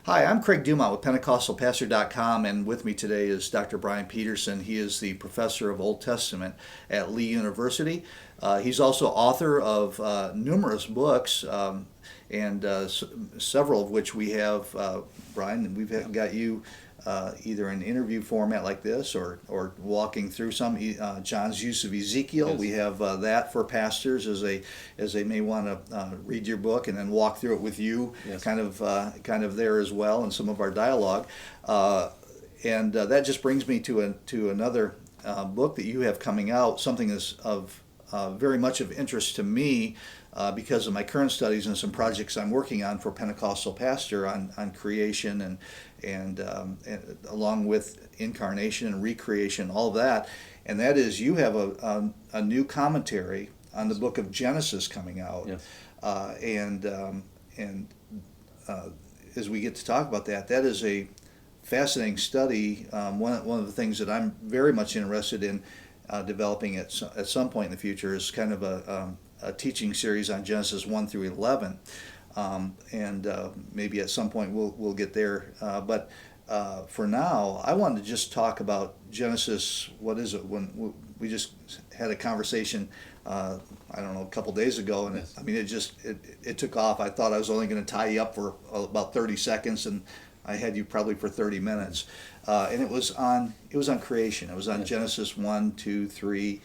Hi, I'm Craig Dumont with PentecostalPastor.com, and with me today is Dr. Bryan Peterson. He is the professor of Old Testament at Lee University. He's also author of numerous books, and several of which we have, Bryan, and we've got you either in interview format like this or walking through some. John's use of Ezekiel, yes. We have that for pastors as they may want to read your book and then walk through it with you, yes. kind of there as well in some of our dialogue. And that just brings me to another book that you have coming out, something that's of very much of interest to me because of my current studies and some projects I'm working on for Pentecostal Pastor on creation and along with incarnation and recreation, all of that. And that is, you have a new commentary on the book of Genesis coming out. Yes. As we get to talk about that is a fascinating study. One of the things that I'm very much interested in developing at some point in the future is kind of a teaching series on Genesis 1 through 11. Maybe at some point we'll get there. But for now, I wanted to just talk about Genesis. What is it? When we just had a conversation, I don't know, a couple days ago, and yes. it took off. I thought I was only going to tie you up for about 30 seconds, and I had you probably for 30 minutes. And it was on creation. It was on yes. Genesis 1, 2, 3,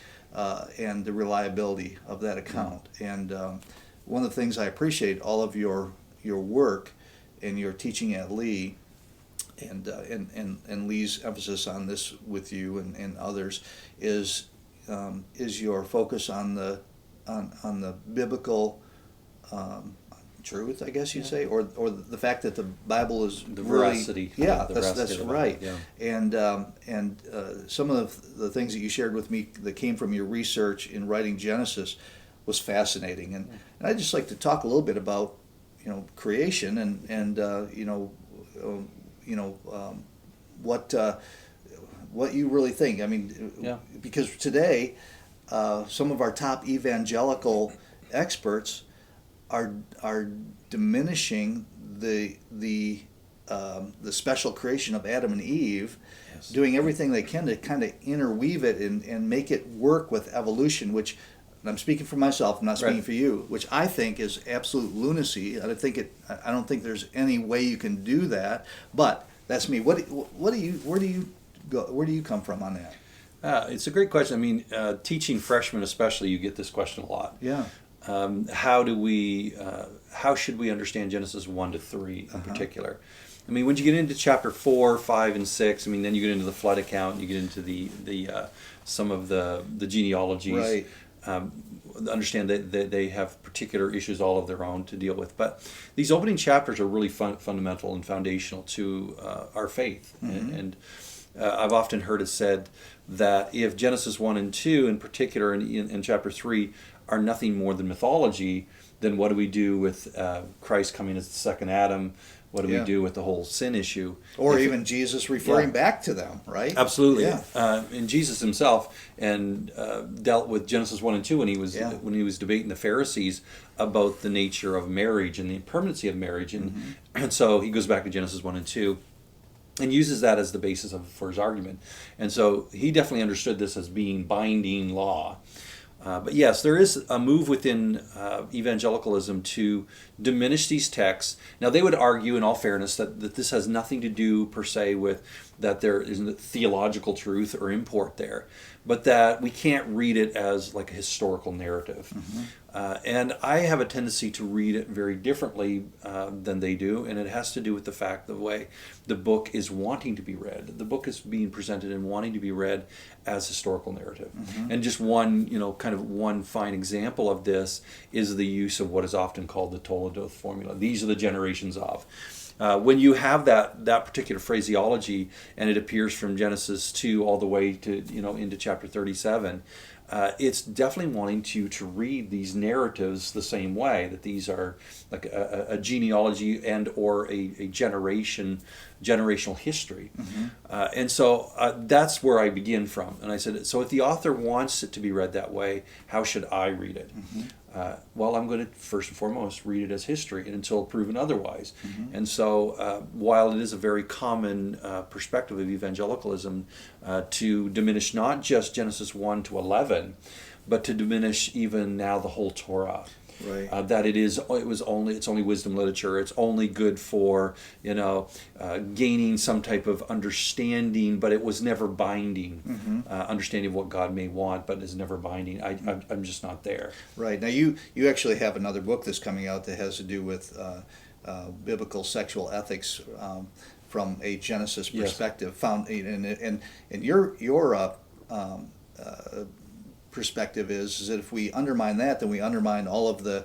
and the reliability of that account. And one of the things I appreciate all of your work and your teaching at Lee, and Lee's emphasis on this with you and others is your focus on the biblical truth, I guess you'd say, or the fact that the Bible is the veracity. Really, yeah, the that's right. Yeah. And some of the things that you shared with me that came from your research in writing Genesis was fascinating, and I'd just like to talk a little bit about creation and what you really think. I mean, yeah. Because today some of our top evangelical experts are diminishing the special creation of Adam and Eve, yes. doing everything they can to kind of interweave it and make it work with evolution, which, and I'm speaking for myself, I'm not speaking right. for you, which I think is absolute lunacy. I don't think there's any way you can do that, but that's me. Where do you come from on that? It's a great question. I mean, teaching freshmen especially, you get this question a lot. Yeah. How should we understand Genesis 1 to 3 in particular? I mean, when you get into chapter 4, 5, and 6, I mean, then you get into the flood account, you get into the some of the genealogies. Right. Understand that they have particular issues all of their own to deal with. But these opening chapters are really fundamental and foundational to our faith. Mm-hmm. And I've often heard it said that if Genesis 1 and 2 in particular in chapter 3 are nothing more than mythology, then what do we do with Christ coming as the second Adam? What do we do with the whole sin issue? Or even Jesus referring back to them, right? Absolutely. Yeah. And Jesus himself dealt with Genesis 1 and 2 when he was debating the Pharisees about the nature of marriage and the permanency of marriage. And so he goes back to Genesis 1 and 2 and uses that as the basis for his argument. And so he definitely understood this as being binding law. But yes, there is a move within evangelicalism to diminish these texts. Now, they would argue, in all fairness, that this has nothing to do, per se, with that there isn't theological truth or import there, but that we can't read it as like a historical narrative. Mm-hmm. And I have a tendency to read it very differently than they do, and it has to do with the fact the way the book is wanting to be read. The book is being presented and wanting to be read as historical narrative. Mm-hmm. And just one fine example of this is the use of what is often called the Toledoth formula. These are the generations of. When you have that particular phraseology, and it appears from Genesis 2 all the way to into chapter 37, it's definitely wanting to read these narratives the same way, that these are like a genealogy and or a generational history. Mm-hmm. And so that's where I begin from. And I said, so if the author wants it to be read that way, how should I read it? Mm-hmm. well, I'm going to first and foremost read it as history until proven otherwise. And so, while it is a very common perspective of evangelicalism to diminish not just Genesis 1 to 11, but to diminish even now the whole Torah. Right. That it's only wisdom literature. It's only good for gaining some type of understanding, but it was never binding. Understanding of what God may want, but is never binding. I'm just not there. Right. Now you actually have another book that's coming out that has to do with biblical sexual ethics from a Genesis perspective. Yes. Found and your perspective is that if we undermine that, then we undermine all of the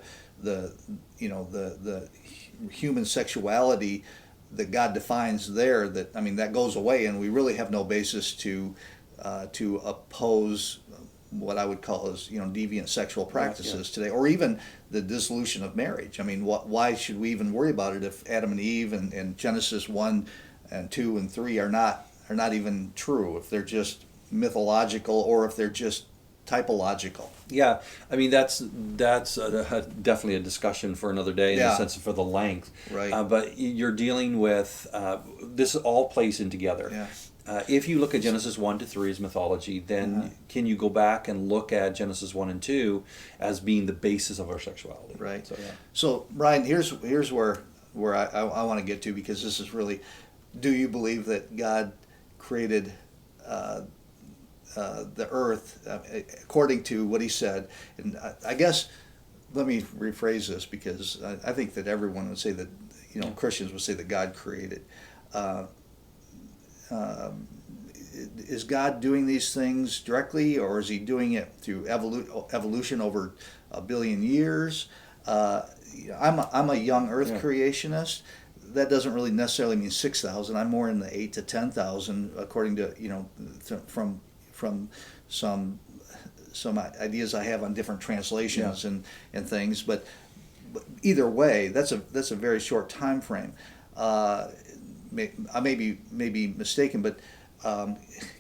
human sexuality that God defines there. That goes away, and we really have no basis to oppose what I would call as deviant sexual practices today, or even the dissolution of marriage. Why should we even worry about it if Adam and Eve and Genesis 1 and 2 and 3 are not even true, if they're just mythological or if they're just typological? Yeah, that's definitely a discussion for another day in the sense of for the length. Right. But you're dealing with this all plays in together. Yeah. If you look at Genesis 1 to 3 as mythology, then can you go back and look at Genesis 1 and 2 as being the basis of our sexuality? Right. So, yeah. So Bryan, here's where I want to get to, because this is really, do you believe that God created the earth according to what he said? And I guess, let me rephrase this, because I think that everyone would say that, Christians would say that God created. Is God doing these things directly, or is he doing it through evolution over a billion years? I'm a young earth creationist. That doesn't really necessarily mean 6,000. I'm more in the 8 to 10,000, according to from some ideas I have on different translations and things. But either way, that's a very short time frame. I may be mistaken, but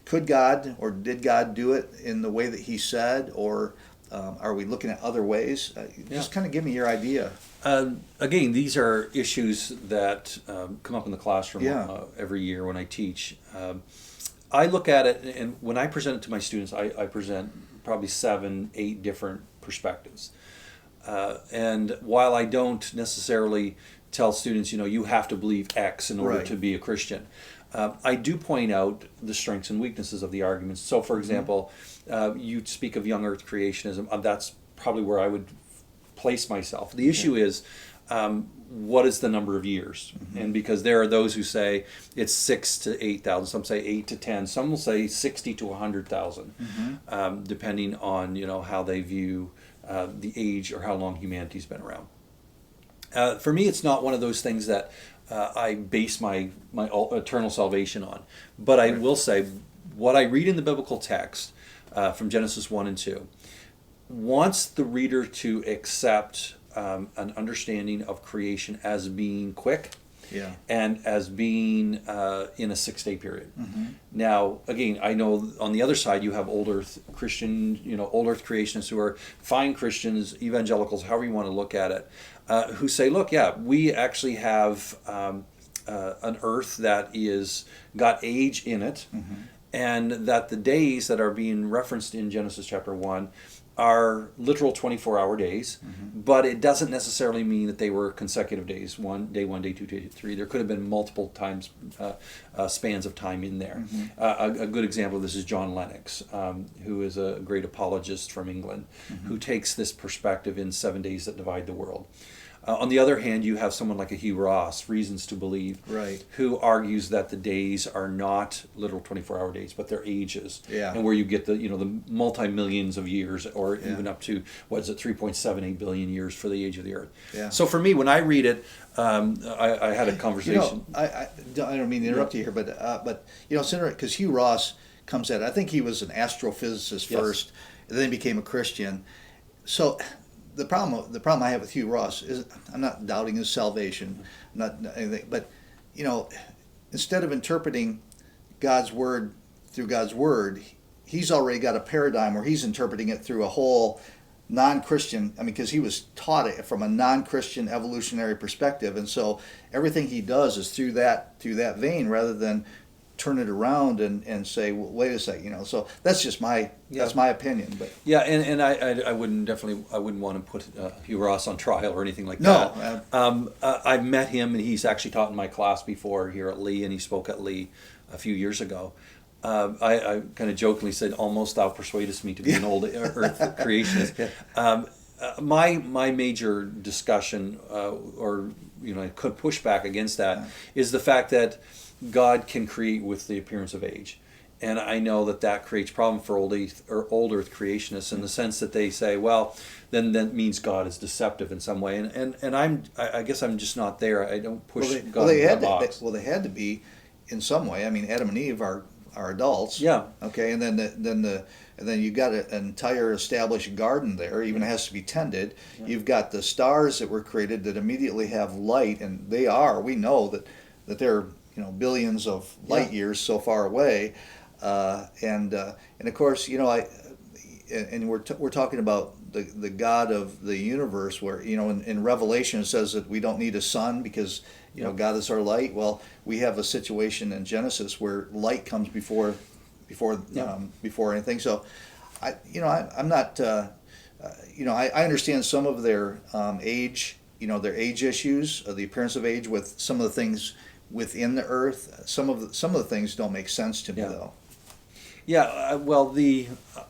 could God, or did God do it in the way that he said, or are we looking at other ways? Just kind of give me your idea. Again, these are issues that come up in the classroom every year when I teach. I look at it, and when I present it to my students, I present probably 7, 8 different perspectives. And while I don't necessarily tell students, you have to believe X in order to be a Christian, I do point out the strengths and weaknesses of the arguments. So, for example, you speak of young earth creationism. That's probably where I would place myself. The issue is, what is the number of years? And because there are those who say it's 6,000 to 8,000, some say 8 to 10, some will say 60 to 100,000, depending on how they view the age or how long humanity's been around. For me, it's not one of those things that I base my eternal salvation on. But I will say, what I read in the biblical text from Genesis 1 and 2 wants the reader to accept an understanding of creation as being quick and as being in a 6-day period. Now, again, I know on the other side you have old earth Christian, old earth creationists who are fine Christians, evangelicals, however you want to look at it, who say, look, we actually have an earth that is got age in it, and that the days that are being referenced in Genesis chapter 1 are literal 24-hour days, but it doesn't necessarily mean that they were consecutive days, day 1, day 2, day 3. There could have been multiple times spans of time in there. A good example of this is John Lennox, who is a great apologist from England, who takes this perspective in 7 Days That Divide the World. On the other hand, you have someone like a Hugh Ross, Reasons to Believe, who argues that the days are not literal 24-hour days, but they're ages, and where you get the the multi-millions of years, or even up to 3.78 billion years for the age of the Earth. So for me, when I read it, I had a conversation. I don't mean to interrupt you here, but it's interesting because Hugh Ross comes at it. I think he was an astrophysicist first, and then became a Christian. So. The problem I have with Hugh Ross is I'm not doubting his salvation, not anything, but instead of interpreting God's word through God's word, he's already got a paradigm where he's interpreting it through a whole non-Christian, I mean, because he was taught it from a non-Christian evolutionary perspective, and so everything he does is through that vein, rather than turn it around and say, well, wait a second, so that's just that's my opinion. But yeah, and I wouldn't want to put Hugh Ross on trial or anything like no, that. I've met him, and he's actually taught in my class before here at Lee, and he spoke at Lee a few years ago. I kind of jokingly said, "Almost thou persuadest me to be an old Earth creationist." My major discussion, or I could push back against that, is the fact that God can create with the appearance of age. And I know that creates problem for old Earth creationists, in the sense that they say, well, then that means God is deceptive in some way. And I guess I'm just not there. I don't push God in that box. They had to be in some way. I mean, Adam and Eve are adults. Yeah. Okay, and then you've got an entire established garden there. Even has to be tended. Yeah. You've got the stars that were created that immediately have light, and we know that they're billions of light years so far away, and of course we're talking about the God of the universe, where in Revelation it says that we don't need a sun because God is our light. Well, we have a situation in Genesis where light comes before anything. So I'm not I understand some of their age their age issues, the appearance of age with some of the things within the earth. Some of the things don't make sense to me, though. Yeah, well,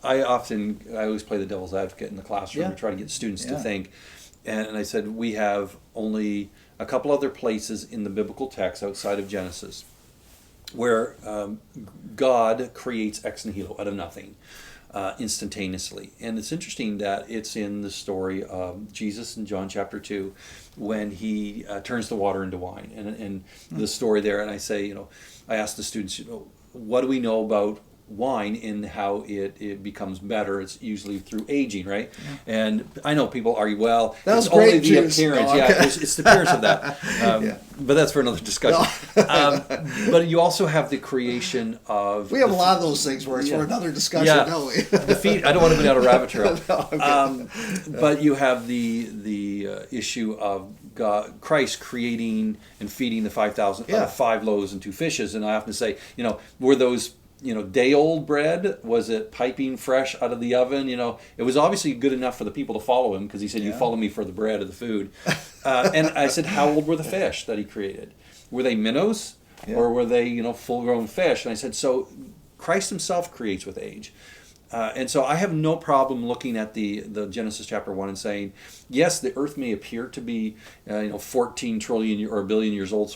I always play the devil's advocate in the classroom to try to get students to think. And I said, we have only a couple other places in the biblical text outside of Genesis where God creates ex nihilo, out of nothing, instantaneously. And it's interesting that it's in the story of Jesus in John chapter 2, when he turns the water into wine, and the story there. And I say, I ask the students, what do we know about wine and how it becomes better? It's usually through aging, right? Yeah. And I know people argue, well, it's only the appearance. No, okay. It's the appearance of that. But that's for another discussion. No. But you also have the creation of... We have a lot of those things where it's for another discussion, don't we? I don't want to go down a rabbit trail. No, but you have the issue of Christ creating and feeding the 5,000, 5 loaves and 2 fishes. And I often say, were those day-old bread? Was it piping fresh out of the oven? It was obviously good enough for the people to follow him, because he said, you follow me for the bread or the food. And I said, how old were the fish that he created? Were they minnows? Or were they, full-grown fish? And I said, so Christ himself creates with age. And so I have no problem looking at the Genesis chapter 1 and saying, yes, the earth may appear to be 14 trillion or a billion years old,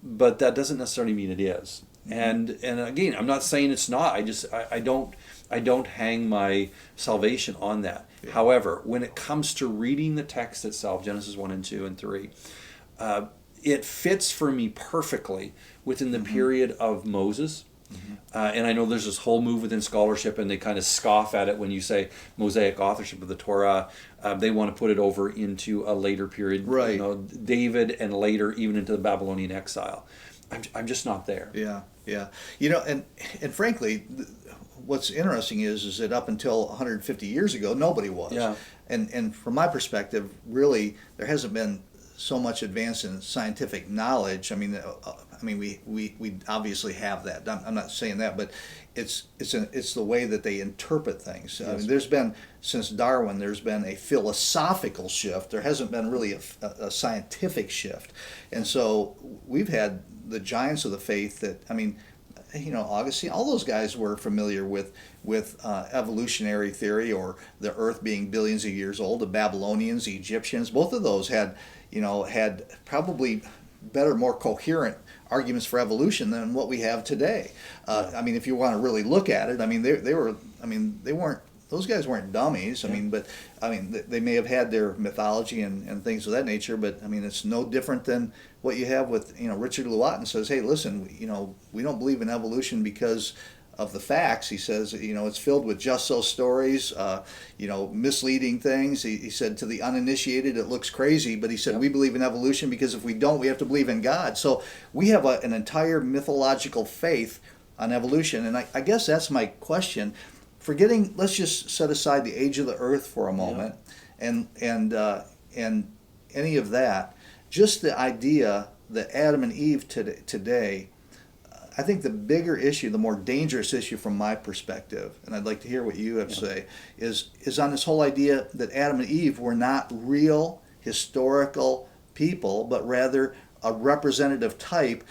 but that doesn't necessarily mean it is. And again, I'm not saying it's not. I don't hang my salvation on that. Yeah. However, when it comes to reading the text itself, Genesis 1 and 2 and 3, it fits for me perfectly within the period of Moses. And I know there's this whole move within scholarship, and they kind of scoff at it when you say Mosaic authorship of the Torah. They want to put it over into a later period, right? David, and later even into the Babylonian exile. I'm just not there. Yeah. And frankly, what's interesting is that up until 150 years ago, nobody was. Yeah. And from my perspective, really, there hasn't been so much advance in scientific knowledge. I mean, we obviously have that. I'm not saying that, but it's the way that they interpret things. Yes. I mean, there's been, since Darwin, there's been a philosophical shift. There hasn't been really a scientific shift. And so we've had the giants of the faith that, Augustine, all those guys were familiar with evolutionary theory, or the earth being billions of years old. The Babylonians, the Egyptians, both of those had probably better, more coherent arguments for evolution than what we have today. If you want to really look at it, they weren't. Those guys weren't dummies. They may have had their mythology and things of that nature, but it's no different than what you have with Richard Lewontin says, hey, listen, we don't believe in evolution because of the facts. He says, it's filled with just so stories, misleading things. He said, to the uninitiated, it looks crazy, but he said, we believe in evolution because if we don't, we have to believe in God. So we have an entire mythological faith on evolution, and I guess that's my question. forgetting, let's just set aside the age of the earth for a moment, and any of that. Just the idea that Adam and Eve today, I think the bigger issue, the more dangerous issue from my perspective, and I'd like to hear what you have to say, is on this whole idea that Adam and Eve were not real historical people, but rather a representative type.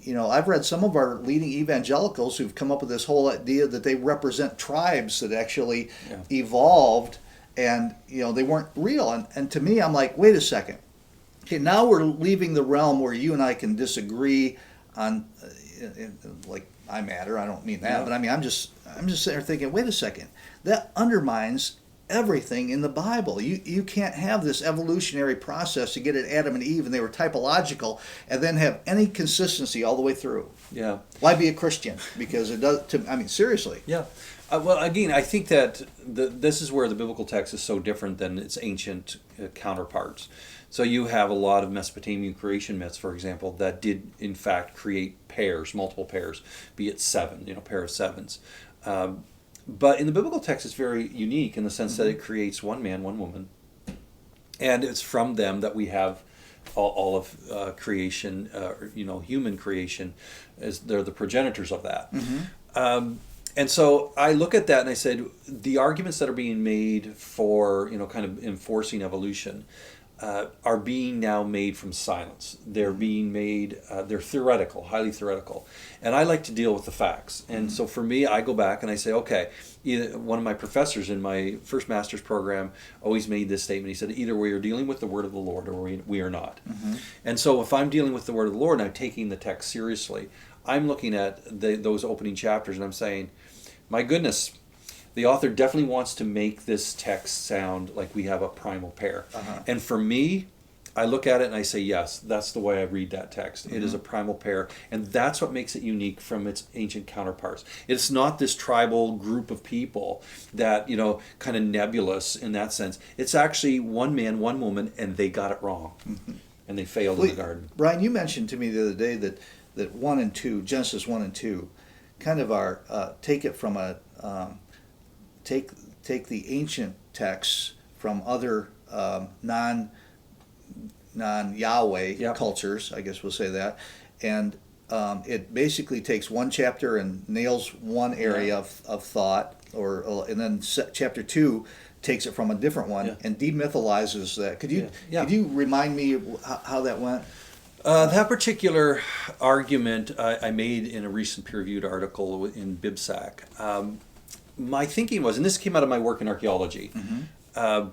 I've read some of our leading evangelicals who've come up with this whole idea that they represent tribes that actually evolved, and they weren't real. And to me, I'm like, wait a second. Okay, now we're leaving the realm where you and I can disagree on, like, I matter. I don't mean that, but I mean I'm just sitting there thinking, wait a second, that undermines everything in the Bible. You can't have this evolutionary process to get at Adam and Eve, and they were typological, and then have any consistency all the way through. Yeah. Why be a Christian? Because it does. Seriously. Yeah. Well, again, I think that this is where the biblical text is so different than its ancient counterparts. So you have a lot of Mesopotamian creation myths, for example, that did in fact create pairs, multiple pairs, be it seven, pair of sevens. But in the biblical text, it's very unique in the sense that it creates one man, one woman, and it's from them that we have all of creation, human creation, as they're the progenitors of that. And so I look at that and I said, the arguments that are being made for, kind of enforcing evolution are being now made from silence. They're being made, they're theoretical, highly theoretical. And I like to deal with the facts. And so for me, I go back and I say, okay, one of my professors in my first master's program always made this statement. He said, either we are dealing with the word of the Lord or we are not. And so if I'm dealing with the word of the Lord and I'm taking the text seriously, I'm looking at those opening chapters and I'm saying, my goodness, the author definitely wants to make this text sound like we have a primal pair. And for me, I look at it and I say, yes, that's the way I read that text. It is a primal pair, and that's what makes it unique from its ancient counterparts. It's not this tribal group of people that, kind of nebulous in that sense. It's actually one man, one woman, and they got it wrong. And they failed in the garden. Brian, you mentioned to me the other day that 1 and 2, Genesis 1 and 2, kind of are, take it from a... Take the ancient texts from other non-Yahweh cultures, I guess we'll say that, and it basically takes one chapter and nails one area of thought, and then chapter 2 takes it from a different one and demytholizes that. Could you remind me how that went? That particular argument I made in a recent peer-reviewed article in BibSac. My thinking was, and this came out of my work in archaeology, and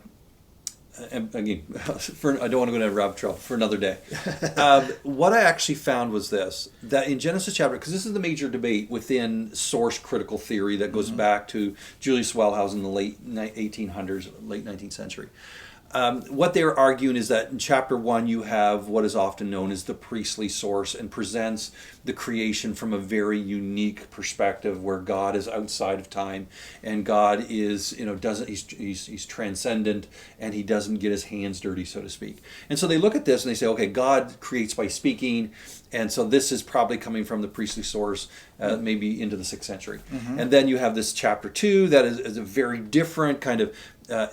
again, I don't want to go down rabbit trail for another day. What I actually found was this, that in Genesis chapter, because this is the major debate within source critical theory that goes back to Julius Wellhausen in the late 1800s, late 19th century. What they're arguing is that in chapter 1 you have what is often known as the priestly source and presents the creation from a very unique perspective where God is outside of time and God is, he's transcendent and he doesn't get his hands dirty, so to speak. And so they look at this and they say, okay, God creates by speaking, and so this is probably coming from the priestly source, maybe into the 6th century. And then you have this chapter 2 that is a very different kind of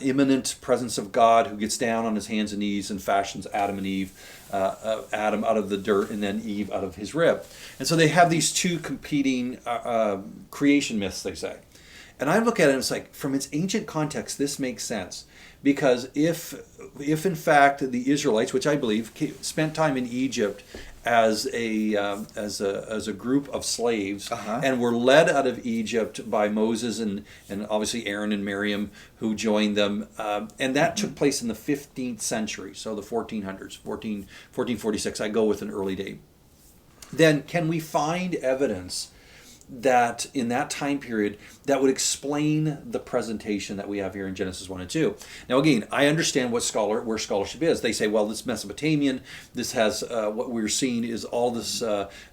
immanent presence of God who gets down on his hands and knees and fashions Adam and Eve, Adam out of the dirt and then Eve out of his rib. And so they have these two competing creation myths, they say. And I look at it and it's like, from its ancient context, this makes sense. Because if in fact the Israelites, which I believe spent time in Egypt as a group of slaves and were led out of Egypt by Moses and obviously Aaron and Miriam who joined them, and that took place in the 15th century, so the 1400s, 1446. I go with an early date. Then can we find evidence that in that time period that would explain the presentation that we have here in Genesis 1 and 2. Now again, I understand where scholarship is. They say, well, this Mesopotamian, this has what we're seeing is all this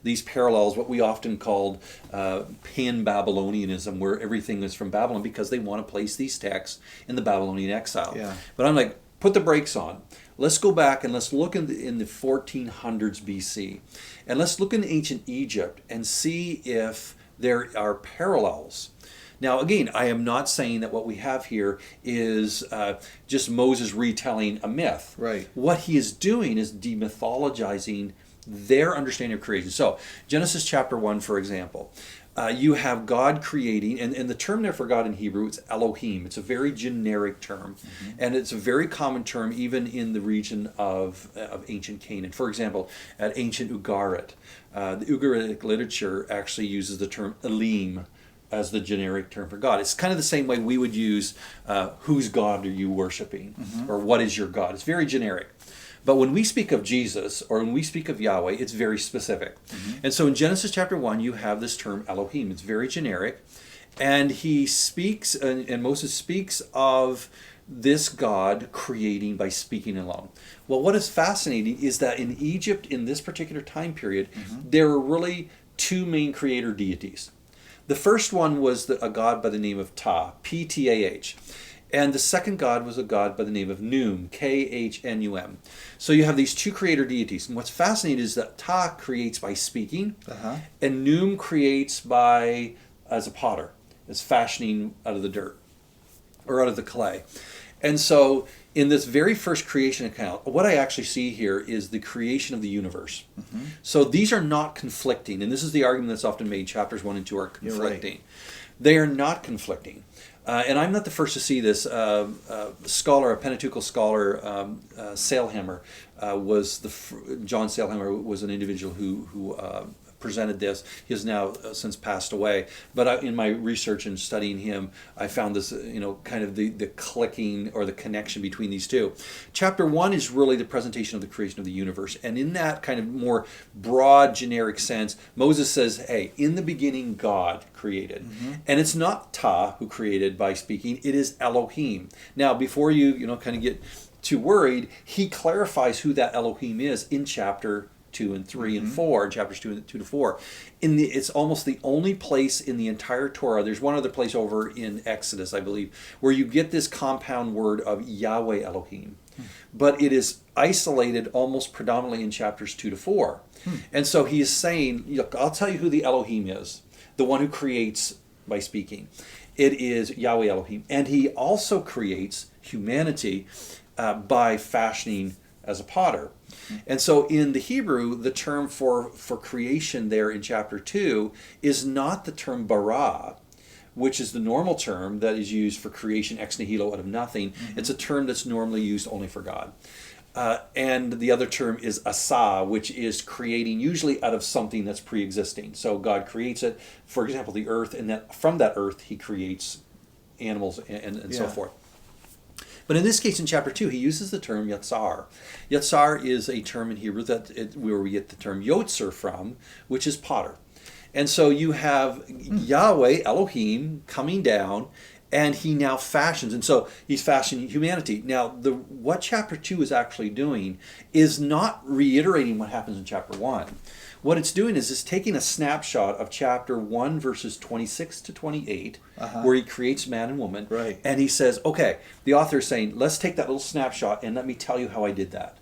these parallels, what we often called pan-Babylonianism, where everything is from Babylon because they want to place these texts in the Babylonian exile. Yeah. But I'm like, put the brakes on. Let's go back and let's look in the 1400s BC. And let's look in ancient Egypt and see if there are parallels Now, again, I am not saying that what we have here is just Moses retelling a myth. Right. What he is doing is demythologizing their understanding of creation. So, Genesis chapter 1, for example, you have God creating, and the term there for God in Hebrew is Elohim. It's a very generic term, and it's a very common term even in the region of ancient Canaan. For example, at ancient Ugarit, the Ugaritic literature actually uses the term Elim as the generic term for God. It's kind of the same way we would use whose God are you worshiping, or what is your God. It's very generic. But when we speak of Jesus, or when we speak of Yahweh, it's very specific. And so in Genesis chapter 1, you have this term Elohim. It's very generic. And he speaks, and Moses speaks of this God creating by speaking alone. Well, what is fascinating is that in Egypt, in this particular time period, there were really two main creator deities. The first one was a god by the name of Ptah, P-T-A-H. And the second god was a god by the name of Num, K-H-N-U-M. So you have these two creator deities. And what's fascinating is that Ptah creates by speaking, and Num creates as a potter, as fashioning out of the dirt, or out of the clay. And so in this very first creation account, what I actually see here is the creation of the universe. So these are not conflicting, and this is the argument that's often made. Chapters 1 and 2 are conflicting. They are not conflicting. And I'm not the first to see this. A Pentateuchal scholar, Sailhammer, John Sailhammer was an individual who presented this. He has now since passed away. But in my research and studying him, I found this, kind of the clicking or the connection between these two. Chapter 1 is really the presentation of the creation of the universe. And in that kind of more broad, generic sense, Moses says, hey, in the beginning, God created. And it's not Ptah who created by speaking. It is Elohim. Now, before you, kind of get too worried, he clarifies who that Elohim is in chapter 2 and 3 and 4, in chapters 2 to 4. It's almost the only place in the entire Torah. There's one other place over in Exodus, I believe, where you get this compound word of Yahweh Elohim. But it is isolated almost predominantly in chapters 2 to 4. And so he is saying, look, I'll tell you who the Elohim is, the one who creates by speaking. It is Yahweh Elohim. And he also creates humanity by fashioning as a potter. And so in the Hebrew, the term for creation there in chapter 2 is not the term bara, which is the normal term that is used for creation ex nihilo, out of nothing. It's a term that's normally used only for God. And the other term is asa, which is creating usually out of something that's pre-existing. So God creates it, for example, the earth, and then from that earth he creates animals and so forth. But in this case, in chapter 2, he uses the term yatsar. Yatsar is a term in Hebrew where we get the term yotzer from, which is potter. And so you have Yahweh, Elohim, coming down, and he now fashions. And so he's fashioning humanity. Now, what chapter 2 is actually doing is not reiterating what happens in chapter 1. What it's doing is it's taking a snapshot of chapter 1, verses 26 to 28, where he creates man and woman. Right. And he says, okay, the author is saying, let's take that little snapshot and let me tell you how I did that.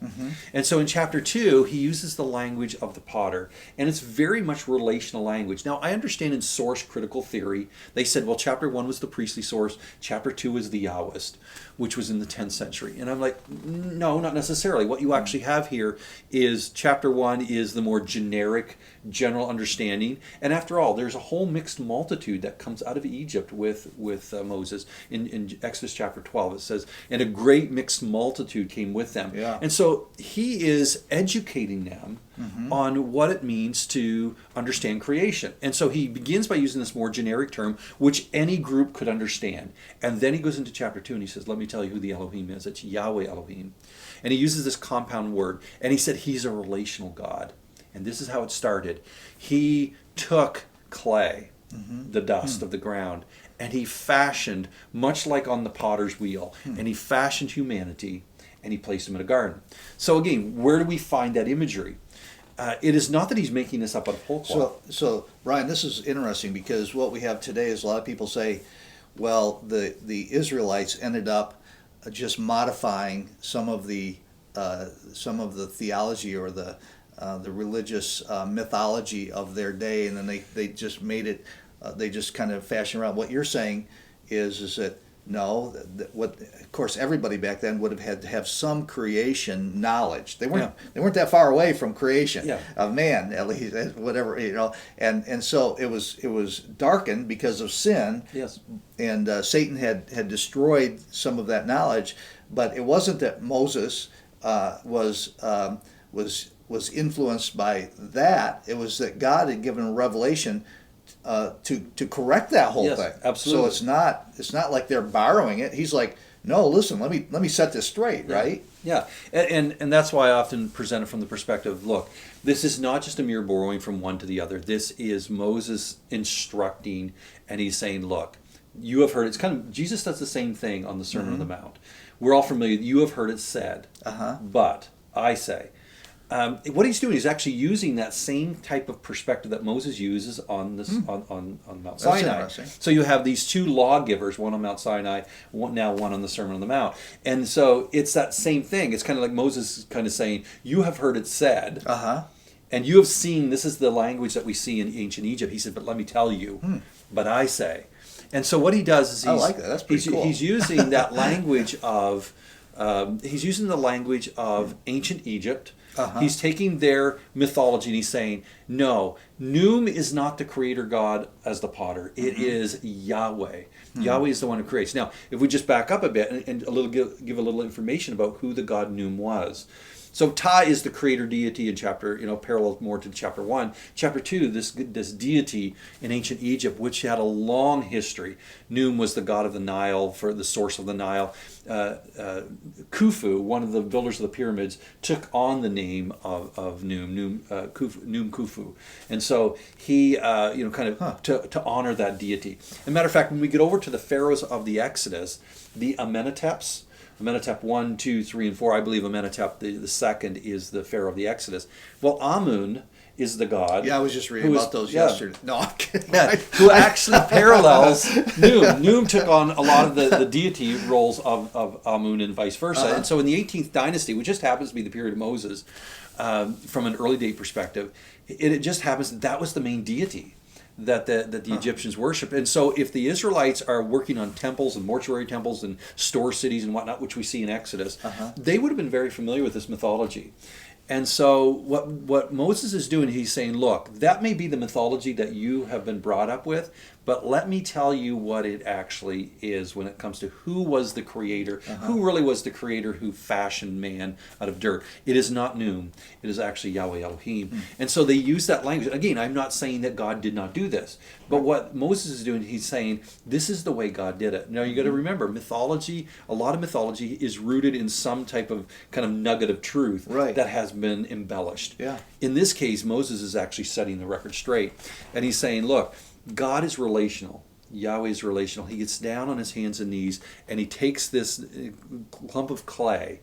And so in chapter 2, he uses the language of the potter, and it's very much relational language. Now, I understand in source critical theory, they said, well, chapter 1 was the priestly source, chapter 2 is the Yahwist, which was in the 10th century. And I'm like, no, not necessarily. What you actually have here is chapter 1 is the more generic, general understanding. And after all, there's a whole mixed multitude that comes out of Egypt with Moses. In Exodus chapter 12, it says, and a great mixed multitude came with them. Yeah. And so he is educating them on what it means to understand creation. And so he begins by using this more generic term, which any group could understand. And then he goes into chapter 2 and he says, let me tell you who the Elohim is. It's Yahweh Elohim. And he uses this compound word. And he said he's a relational God. And this is how it started. He took clay, the dust of the ground, and he fashioned, much like on the potter's wheel, and he fashioned humanity, and he placed him in a garden. So again, where do we find that imagery? It is not that he's making this up out of whole cloth. So Bryan, this is interesting, because what we have today is a lot of people say, well, the Israelites ended up just modifying some of the theology or the religious mythology of their day, and then they just made it they just kind of fashion around. What you're saying is that no, what of course everybody back then would have had to have some creation knowledge. They weren't that far away from creation of man, at least, whatever, and so it was darkened because of sin. Yes. And Satan had destroyed some of that knowledge, but it wasn't that Moses was influenced by that. It was that God had given a revelation to correct that whole thing. Absolutely. So it's not like they're borrowing it. He's like, no, listen, let me set this straight, right? Yeah, and that's why I often present it from the perspective, look, this is not just a mere borrowing from one to the other. This is Moses instructing, and he's saying, look, you have heard, it's kind of, Jesus does the same thing on the Sermon on the Mount. We're all familiar, you have heard it said, but I say. What he's doing is actually using that same type of perspective that Moses uses on this on Mount Sinai. So you have these two lawgivers, one on Mount Sinai, one on the Sermon on the Mount, and so it's that same thing. It's kind of like Moses kind of saying, "You have heard it said, and you have seen." This is the language that we see in ancient Egypt. He said, "But let me tell you, but I say." And so what he does is I like that. That's pretty cool. He's using that language of ancient Egypt. He's taking their mythology and he's saying, no, Noom is not the creator God as the potter. It is Yahweh. Yahweh is the one who creates. Now, if we just back up a bit and give a little information about who the god Noom was. So Ta is the creator deity in chapter, parallel more to chapter 1. Chapter 2, this deity in ancient Egypt, which had a long history. Noom was the god of the Nile, for the source of the Nile. Khufu, one of the builders of the pyramids, took on the name of Noom Khufu. And so he, to honor that deity. As a matter of fact, when we get over to the Pharaohs of the Exodus, the Amenhoteps, Amenhotep 1, 2, 3, and 4. I believe Amenhotep the second is the Pharaoh of the Exodus. Well, Amun is the god. Yeah, I was just reading about those yesterday. No, I'm kidding. Who actually parallels Noom. Noom took on a lot of the deity roles of Amun and vice versa. And so in the 18th dynasty, which just happens to be the period of Moses, from an early date perspective, it just happens that was the main deity that the Egyptians worship. And so if the Israelites are working on temples and mortuary temples and store cities and whatnot, which we see in Exodus, they would have been very familiar with this mythology. And so what Moses is doing, he's saying, look, that may be the mythology that you have been brought up with, but let me tell you what it actually is when it comes to who was the creator, who really was the creator who fashioned man out of dirt. It is not Noom. It is actually Yahweh Elohim. And so they use that language. Again, I'm not saying that God did not do this, but what Moses is doing, he's saying, this is the way God did it. Now you got to remember, mythology, a lot of mythology is rooted in some type of kind of nugget of truth that has been embellished. In this case, Moses is actually setting the record straight. And he's saying, look, God is relational. Yahweh is relational. He gets down on his hands and knees and he takes this clump of clay,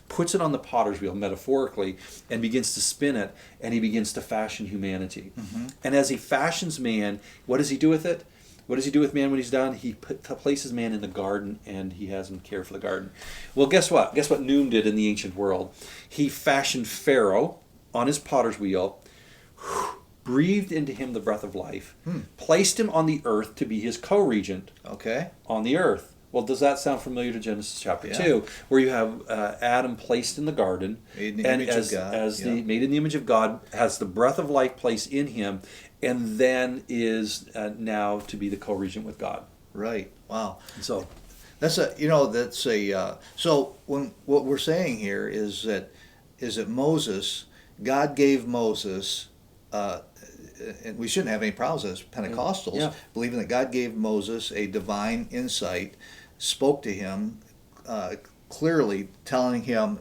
puts it on the potter's wheel metaphorically, and begins to spin it, and he begins to fashion humanity. And as he fashions man, what does he do with it? What does he do with man when he's done? He places man in the garden and he has him care for the garden. Well, guess what? Guess what Noom did in the ancient world? He fashioned Pharaoh on his potter's wheel, breathed into him the breath of life, placed him on the earth to be his co-regent on the earth. Well, does that sound familiar to Genesis chapter 2, where you have Adam placed in the garden, made in the image of God, made in the image of God, has the breath of life placed in him, and then is now to be the co-regent with God. Right. Wow. So so when what we're saying here is that Moses, God gave Moses. And we shouldn't have any problems as Pentecostals, believing that God gave Moses a divine insight, spoke to him clearly, telling him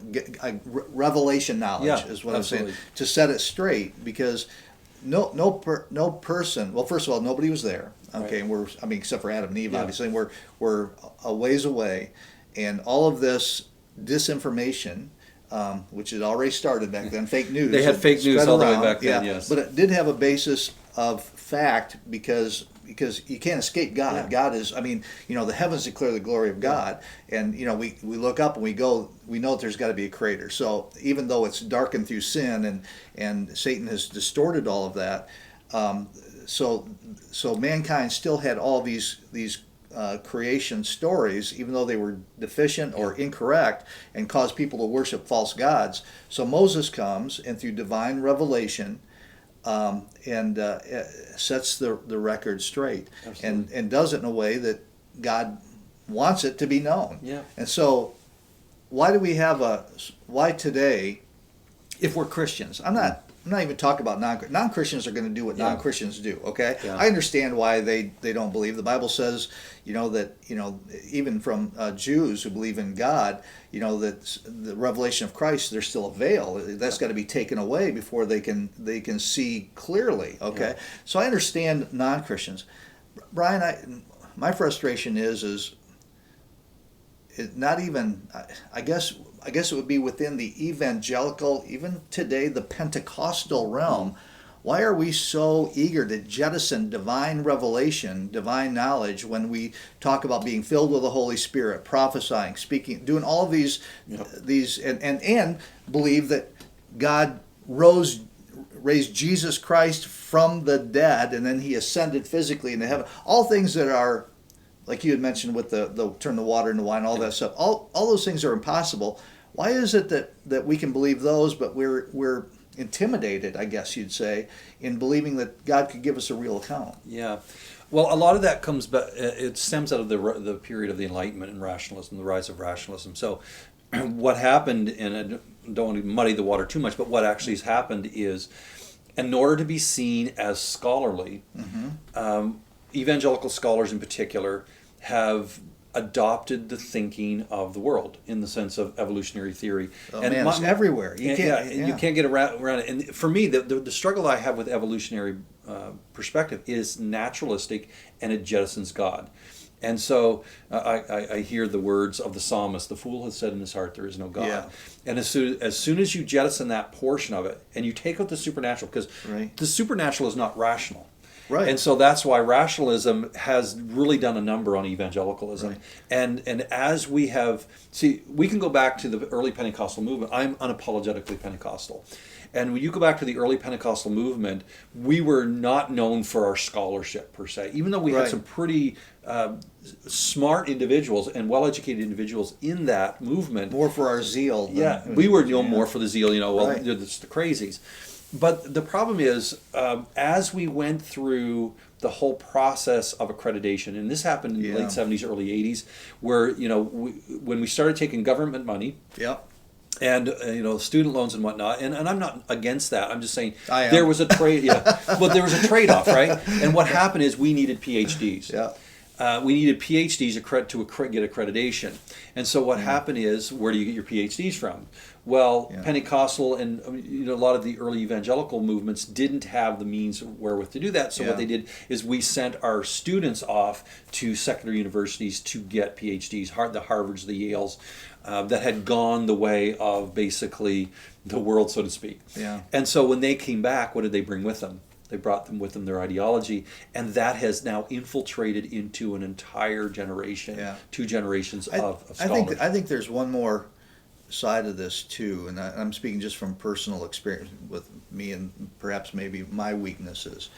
revelation knowledge is what I'm saying, to set it straight, because no person. Well, first of all, nobody was there. Okay, and except for Adam and Eve, obviously, and we're a ways away, and all of this disinformation. Which had already started back then, fake news. They had fake news all the way back then, yes. But it did have a basis of fact because you can't escape God. Yeah. God is, the heavens declare the glory of God. And, we look up and we know that there's got to be a creator. So even though it's darkened through sin and Satan has distorted all of that, So mankind still had all these creation stories, even though they were deficient or incorrect and caused people to worship false gods. So Moses comes and through divine revelation and sets the record straight and does it in a way that God wants it to be known. Yeah. And so why today, if we're Christians, I'm not even talking about non-Christians are going to do what non-Christians do, okay? Yeah. I understand why they don't believe. The Bible says, that, even from Jews who believe in God, that the revelation of Christ, there's still a veil. That's got to be taken away before they can see clearly, okay? Yeah. So I understand non-Christians. Brian, my frustration is it not even, I guess it would be within the evangelical, even today, the Pentecostal realm. Why are we so eager to jettison divine revelation, divine knowledge, when we talk about being filled with the Holy Spirit, prophesying, speaking, doing all of these, and believe that God raised Jesus Christ from the dead, and then he ascended physically into heaven. All things that are, like you had mentioned with the turn the water into wine, all that stuff. All those things are impossible. Why is it that we can believe those, but we're intimidated, I guess you'd say, in believing that God could give us a real account? Yeah. Well, a lot of that comes back, it stems out of the period of the Enlightenment and rationalism, the rise of rationalism. So what happened, and I don't want to muddy the water too much, but what actually has happened is, in order to be seen as scholarly, evangelical scholars in particular have adopted the thinking of the world in the sense of evolutionary theory. It's everywhere. You can't get around it. And for me, the struggle I have with evolutionary perspective is naturalistic, and it jettisons God. And so I hear the words of the psalmist, "The fool has said in his heart, there is no God." Yeah. And as soon as you jettison that portion of it, and you take out the supernatural, because the supernatural is not rational. Right. And so that's why rationalism has really done a number on evangelicalism. Right. And as we can go back to the early Pentecostal movement. I'm unapologetically Pentecostal. And when you go back to the early Pentecostal movement, we were not known for our scholarship per se, even though we had some pretty smart individuals and well-educated individuals in that movement. More for our zeal. We were known more for the zeal, it's the crazies. But the problem is, as we went through the whole process of accreditation, and this happened in the late 70s, early 80s, where, when we started taking government money, and student loans and whatnot, and I'm not against that. I'm just saying there was a trade. Well, there was a trade-off, right? And what happened is we needed PhDs. We needed PhDs to get accreditation. And so what happened is, where do you get your PhDs from? Well, Pentecostal and a lot of the early evangelical movements didn't have the means wherewith to do that. So what they did is we sent our students off to secular universities to get PhDs, the Harvards, the Yales, that had gone the way of basically the world, so to speak. And so when they came back, what did they bring with them? They brought them with them their ideology, and that has now infiltrated into an entire generation, 2 generations of scholars. I think there's one more side of this too, and I'm speaking just from personal experience with me and perhaps maybe my weaknesses.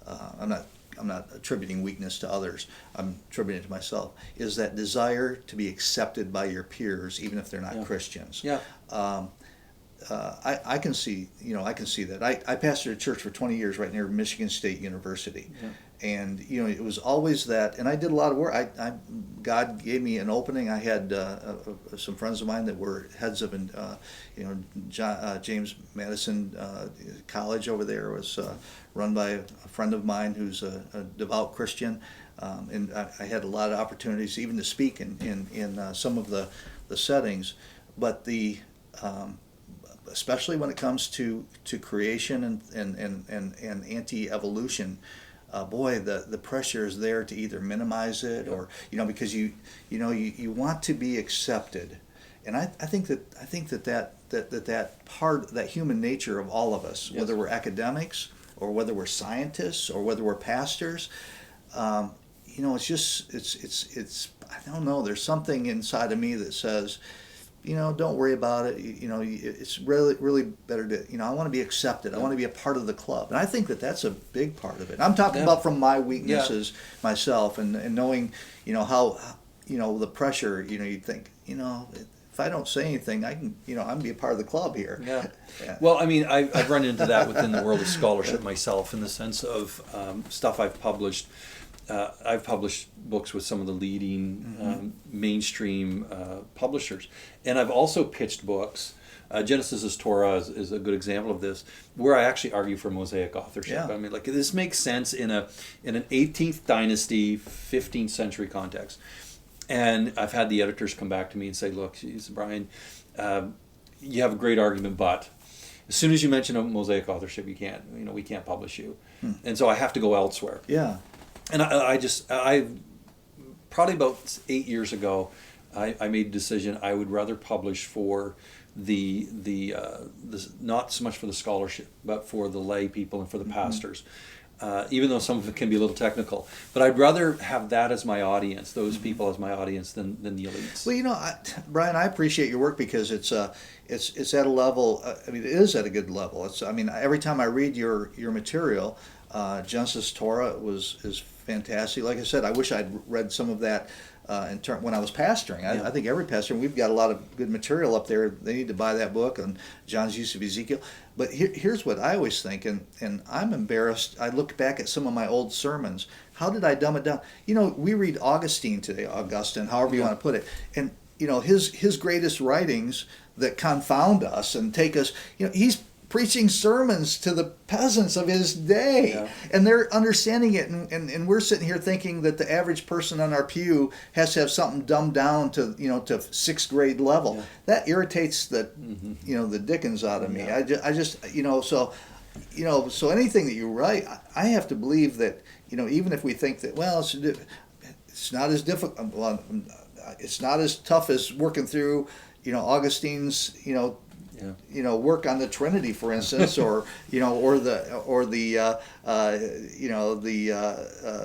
I'm not attributing weakness to others. I'm attributing it to myself. Is that desire to be accepted by your peers, even if they're not Christians? I can see that. I pastored a church for 20 years right near Michigan State University. And it was always that, and I did a lot of work. God gave me an opening. I had some friends of mine that were heads of, James Madison College over there was run by a friend of mine who's a devout Christian, and I had a lot of opportunities even to speak in some of the settings, but especially when it comes to creation and anti-evolution. Boy, the pressure is there to either minimize it or because you want to be accepted, and I think that part, that human nature of all of us, whether we're academics or whether we're scientists or whether we're pastors, it's I don't know. There's something inside of me that says, don't worry about it. It's really better to, I want to be accepted. I want to be a part of the club. And I think that that's a big part of it. I'm talking about from my weaknesses myself, and knowing, how, the pressure, you'd think, if I don't say anything, I can, I'm be a part of the club here. Yeah. Well, I mean, I've run into that within the world of scholarship myself, in the sense of stuff I've published. I've published books with some of the leading mainstream publishers, and I've also pitched books. Genesis Torah is a good example of this, where I actually argue for Mosaic authorship. Yeah. I mean, like, this makes sense in an 18th dynasty, 15th century context. And I've had the editors come back to me and say, "Look, Brian, you have a great argument, but as soon as you mention a Mosaic authorship, we can't publish you, and so I have to go elsewhere." Yeah. And I probably about 8 years ago, I made a decision. I would rather publish for the not so much for the scholarship, but for the lay people and for the pastors. Even though some of it can be a little technical, but I'd rather have that as my audience, those people as my audience, than the elites. Well, Brian, I appreciate your work because it's at a level. It is at a good level. Every time I read your material, Genesis Torah is fantastic. Like I said, I wish I'd read some of that when I was pastoring. I think every pastor, we've got a lot of good material up there. They need to buy that book on John's use of Ezekiel. But here's what I always think, and I'm embarrassed. I look back at some of my old sermons. How did I dumb it down? We read Augustine today, Augustine, however you want to put it. And, his greatest writings that confound us and take us, he's preaching sermons to the peasants of his day, and they're understanding it, and we're sitting here thinking that the average person on our pew has to have something dumbed down to to sixth grade level. That irritates the the dickens out of me. I just so anything that you write, I have to believe that even if we think that it's not as difficult, it's not as tough as working through Augustine's work on the Trinity, for instance, or the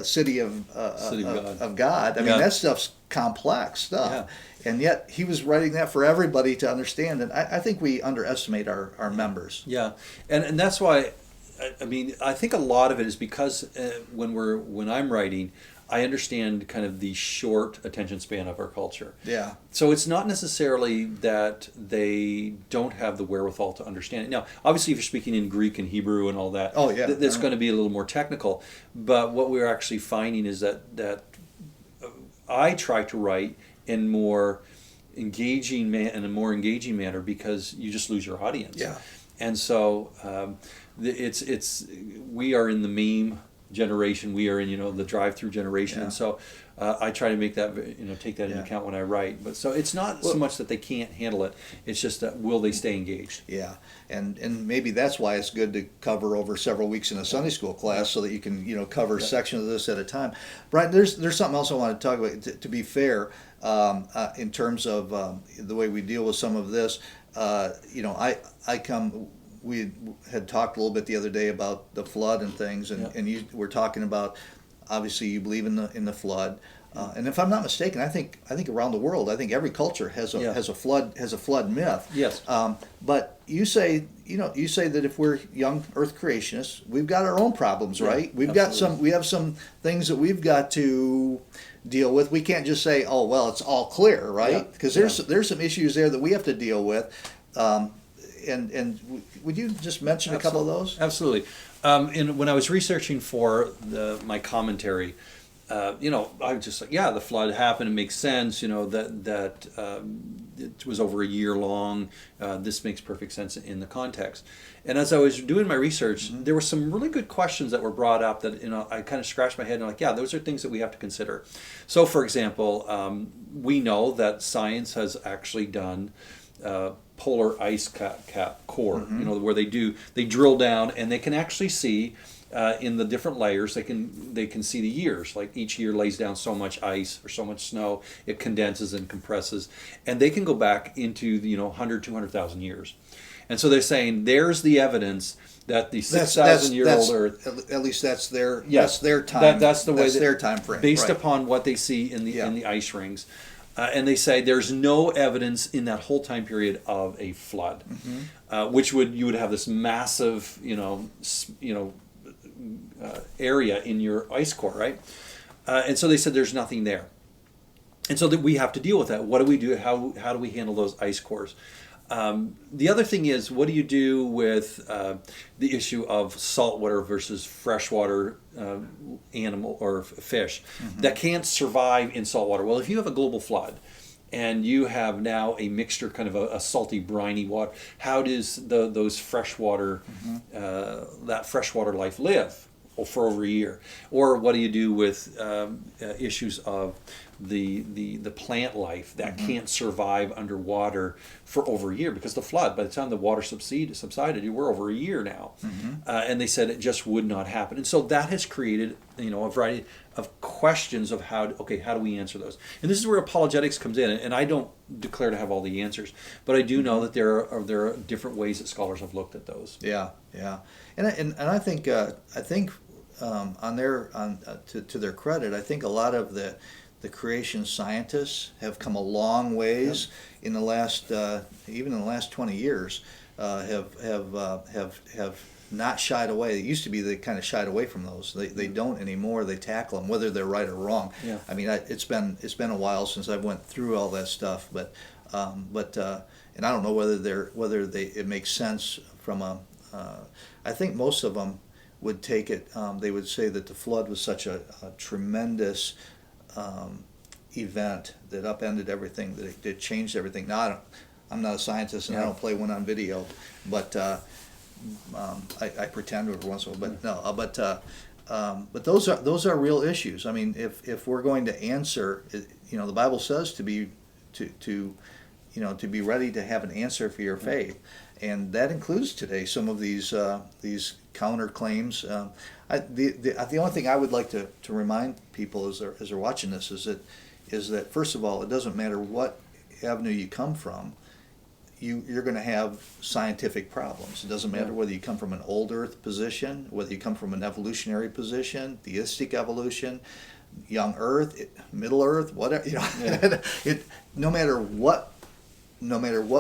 city of God. That stuff's complex stuff, and yet he was writing that for everybody to understand. And I think we underestimate our members. Yeah, and that's why. I think a lot of it is because when I'm writing, I understand kind of the short attention span of our culture. Yeah. So it's not necessarily that they don't have the wherewithal to understand it. Now, obviously, if you're speaking in Greek and Hebrew and all that, that's going to be a little more technical. But what we're actually finding is that I try to write in a more engaging manner, because you just lose your audience. Yeah. And so we are in the meme generation. We are in the drive-through generation, and so I try to make that take that into account when I write. But so it's not so much that they can't handle it; it's just that will they stay engaged? Yeah, and maybe that's why it's good to cover over several weeks in a Sunday school class, so that you can cover sections of this at a time. Brian, there's something else I want to talk about. To be fair, in terms of the way we deal with some of this, we had talked a little bit the other day about the flood and things, and you were talking about, obviously you believe in the flood, and if I'm not mistaken, I think around the world, I think every culture has a flood myth. Yes. But you say that if we're young Earth creationists, we've got our own problems, right? We have some things that we've got to deal with. We can't just say, oh well, it's all clear, right? Because there's some issues there that we have to deal with. And would you just mention a couple of those? Absolutely. When I was researching for my commentary, I was just like, the flood happened. It makes sense. That it was over a year long. This makes perfect sense in the context. And as I was doing my research, there were some really good questions that were brought up that I kind of scratched my head and I'm like, those are things that we have to consider. So, for example, we know that science has actually done polar ice cap core, where they drill down and they can actually see in the different layers, they can see the years, like each year lays down so much ice or so much snow, it condenses and compresses, and they can go back into 100, 200,000 years. And so they're saying there's the evidence that the 6,000-year-old Earth, at least that's their time. That's the way their time frame, based upon what they see in the ice rings. And they say there's no evidence in that whole time period of a flood, which you would have this massive, area in your ice core, right? And so they said there's nothing there. And so that we have to deal with that. What do we do? How do we handle those ice cores? The other thing is, what do you do with the issue of saltwater versus freshwater animal or fish that can't survive in saltwater? Well, if you have a global flood and you have now a mixture, kind of a salty, briny water, how does those freshwater, that freshwater life live for over a year? Or what do you do with issues of the plant life that can't survive underwater for over a year because the flood, by the time the water subsided, we're over a year now. And they said it just would not happen. And so that has created a variety of questions of how do we answer those? And this is where apologetics comes in. And I don't declare to have all the answers, but I do know that there are different ways that scholars have looked at those. Yeah, and I think on to their credit, I think a lot of the creation scientists have come a long ways in the last even in the last 20 years. Have not shied away. It used to be they kind of shied away from those. They don't anymore. They tackle them whether they're right or wrong. Yeah. I mean, it's been a while since I went through all that stuff, but and I don't know whether it makes sense from a. I think most of them would take it. They would say that the flood was such a tremendous event that upended everything, that it changed everything. Now, I'm not a scientist and I don't play one on video, but I pretend every once in a while. But those are real issues. I mean, if we're going to answer, the Bible says to be ready to have an answer for your faith, and that includes today some of these counterclaims. The only thing I would like to remind people as they're watching this is that first of all, it doesn't matter what avenue you come from, you're going to have scientific problems. It doesn't matter whether you come from an old Earth position, whether you come from an evolutionary position, theistic evolution, young Earth, Middle Earth, whatever. No matter what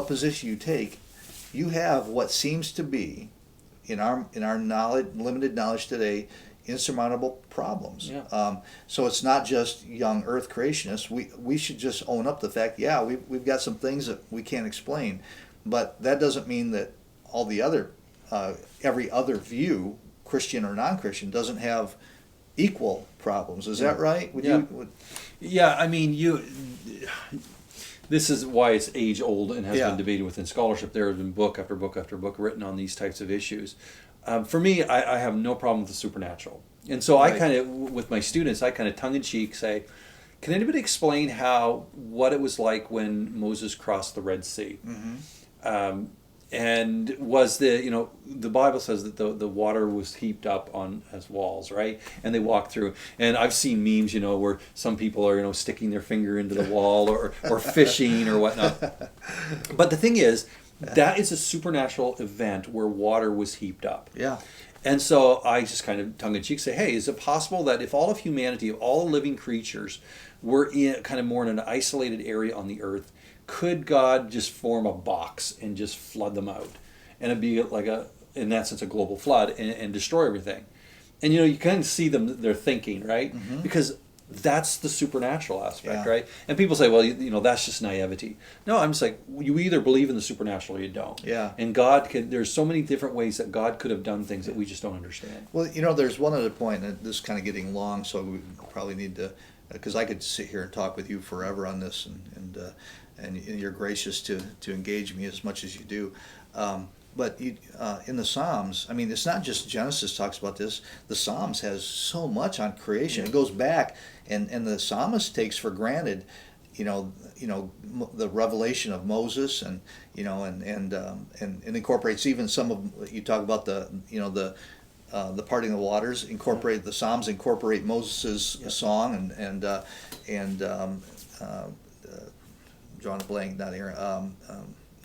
position you take, you have what seems to be, in our limited knowledge today, insurmountable problems. Yeah. So it's not just young Earth creationists. We should just own up to the fact, we've got some things that we can't explain, but that doesn't mean that all the other, every other view, Christian or non-Christian, doesn't have equal problems. Is that right? Yeah, I mean, this is why it's age-old and has been debated within scholarship. There have been book after book after book written on these types of issues. For me, I have no problem with the supernatural. And so I kind of, with my students, I kind of tongue-in-cheek say, can anybody explain what it was like when Moses crossed the Red Sea? And was the Bible says that the water was heaped up on as walls, right? And they walked through. And I've seen memes, where some people are, sticking their finger into the wall or fishing or whatnot. But the thing is, that is a supernatural event where water was heaped up. Yeah. And so I just kind of tongue-in-cheek say, hey, is it possible that if all of humanity, if all living creatures were in kind of more in an isolated area on the earth, could God just form a box and just flood them out? And it'd be like in that sense, a global flood and destroy everything. And you kind of see they're thinking, right? Because that's the supernatural aspect, right? And people say, well, that's just naivety. No, I'm just like, you either believe in the supernatural or you don't. Yeah. And there's so many different ways that God could have done things that we just don't understand. Well, there's one other point, and this is kind of getting long, so we probably need to, because I could sit here and talk with you forever on this, and you're gracious to engage me as much as you do. But in the Psalms, I mean, it's not just Genesis talks about this. The Psalms has so much on creation. It goes back, and the psalmist takes for granted, the revelation of Moses, and incorporates even some of, you talk about the parting of the waters. Incorporate the Psalms, incorporate Moses' song, and drawing a blank, not Aaron,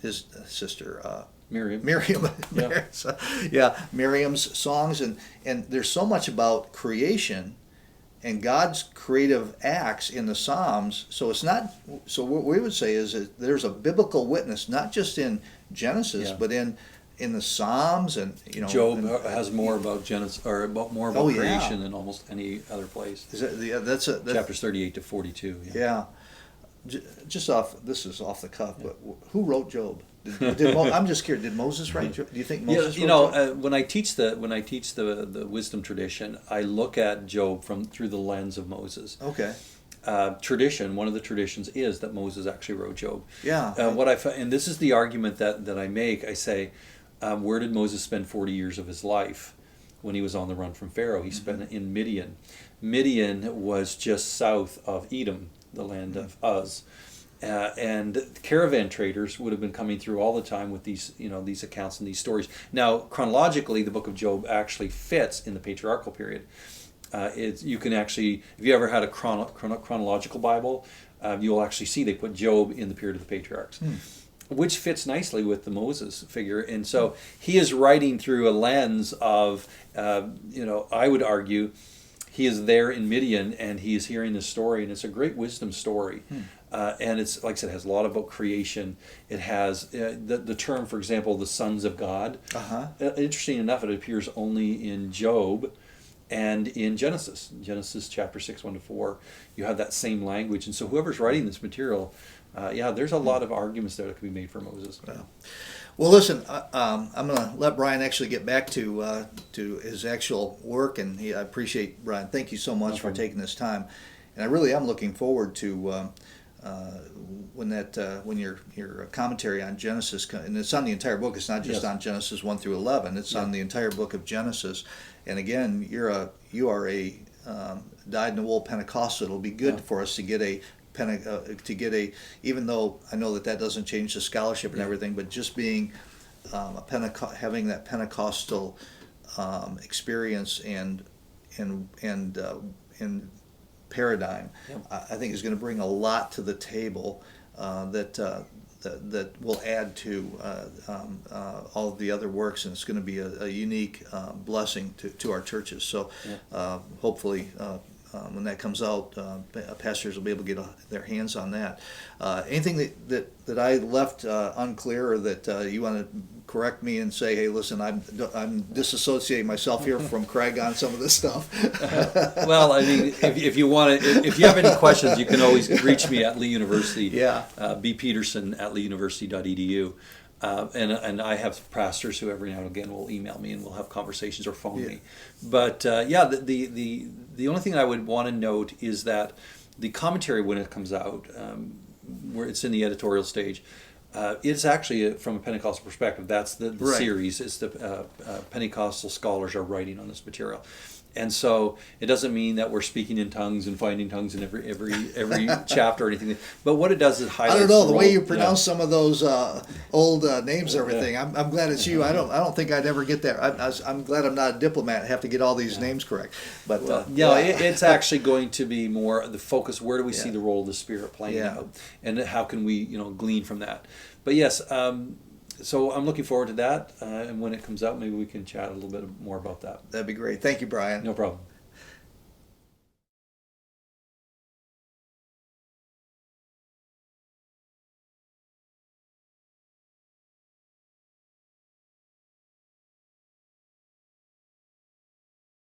his sister. Miriam. Miriam's songs, and there's so much about creation and God's creative acts in the Psalms. So it's not. So what we would say is that there's a biblical witness, not just in Genesis, but in the Psalms, and Job has more about Genesis, or about more about creation than almost any other place. Is that, that's chapters 38 to 42. Yeah. Just this is off the cuff, but who wrote Job? I'm just curious. Did Moses write Job? Do you think Moses wrote Job? When I teach the wisdom tradition, I look at Job through the lens of Moses. Okay. One of the traditions is that Moses actually wrote Job. Yeah. And this is the argument that I make. I say, where did Moses spend 40 years of his life when he was on the run from Pharaoh? He spent in Midian. Midian was just south of Edom, the land of Uz. And caravan traders would have been coming through all the time with these accounts and these stories. Now, chronologically, the book of Job actually fits in the patriarchal period. You can actually, if you ever had a chronological Bible, you'll actually see they put Job in the period of the patriarchs, which fits nicely with the Moses figure. And so he is writing through a lens of, I would argue, he is there in Midian and he is hearing this story, and it's a great wisdom story. And it's, like I said, it has a lot about creation. It has the term, for example, the sons of God. Interesting enough, it appears only in Job and in Genesis. Genesis chapter 6, 1-4, you have that same language. And so whoever's writing this material, there's a lot of arguments there that can be made for Moses. Well, listen, I'm going to let Bryan actually get back to his actual work, and I appreciate, Bryan, thank you so much for taking this time. And I really am looking forward to when your commentary on Genesis, and it's on the entire book. It's not just on Genesis 1 through 11. It's on the entire book of Genesis. And again, you are a dyed-in-the-wool Pentecostal. It'll be good for us to get even though I know that doesn't change the scholarship and everything, but just being having that Pentecostal experience and paradigm, I think is going to bring a lot to the table that will add to all of the other works, and it's going to be a unique blessing to our churches. So hopefully when that comes out, pastors will be able to get their hands on that. Anything that I left unclear, or that you want to correct me and say, hey, listen, I'm disassociating myself here from Craig on some of this stuff. Well, I mean, if you have any questions, you can always reach me at Lee University. bpeterson@leeuniversity.edu. And I have pastors who every now and again will email me and we'll have conversations or phone me. But the only thing I would want to note is that the commentary, when it comes out, where it's in the editorial stage, it's actually from a Pentecostal perspective. That's the series. It's the Pentecostal scholars are writing on this material. And so it doesn't mean that we're speaking in tongues and finding tongues in every chapter or anything. But what it does is highlight. I don't know the way you pronounce some of those old names and everything. I'm glad it's you. I don't think I'd ever get there. I'm glad I'm not a diplomat and have to get all these names correct. But it's actually going to be more the focus. Where do we see the role of the Spirit playing out, and how can we glean from that? But yes. So I'm looking forward to that, and when it comes out, maybe we can chat a little bit more about that. That'd be great. Thank you, Bryan. No problem.